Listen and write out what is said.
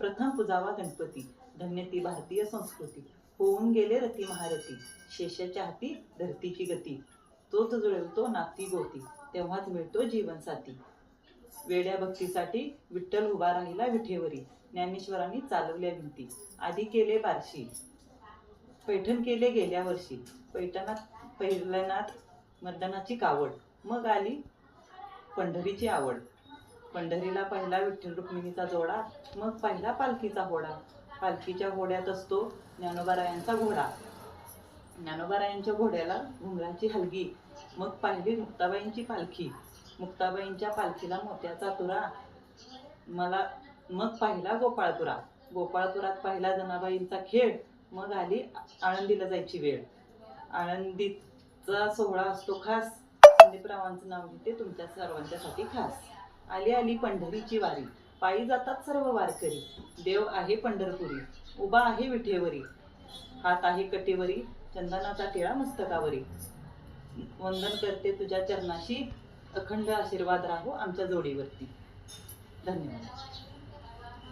प्रथम पूजावा गणपती, धन्य ती भारतीय संस्कृती. होऊन गेले रती महारथी, शेषाच्या हाती धरतीची गती. तोच जुळवतो नाती गोती, तेव्हाच मिळतो जीवनसाथी. वेड्या भक्तीसाठी विठ्ठल उभा राहिला विठेवरी, ज्ञानेश्वरांनी चालवल्या भिंती. आधी केले बार्शी, पैठण केले गेल्या वर्षी. पैठणात मर्दनाची कावड, मग आली पंढरीची आवड. पंढरीला पहिला विठ्ठल रुक्मिणीचा जोडा, मग पहिला पालखीचा होडा. पालखीच्या होड्यात असतो ज्ञानोबारायांचा घोडा. ज्ञानोबारायांच्या घोड्याला घुंगराची हलगी, मग पाहिली मुक्ताबाईंची पालखी. मुक्ताबाईंच्या पालखीला मोत्याचा तुरा, मग पाहिला गोपाळपुरा. गोपाळपुरात पाहिला जनाबाईंचा खेळ, मग आली आळंदीला जायची वेळ. आळंदीचा सोहळा असतो खास, संदीपरावांचं नाव घेते तुमच्या सर्वांच्यासाठी खास. आली आली पंढरीची वारी, पायी जातात सर्व वारकरी. देव आहे पंढरपुरी, उभा आहे विठेवरी. हात आहे कटेवरी, चंदनाचा टिळा मस्तकावरी. वंदन करते तुझ्या चरणाशी, अखंड आशीर्वाद राहो आमच्या जोडीवरती. धन्यवाद.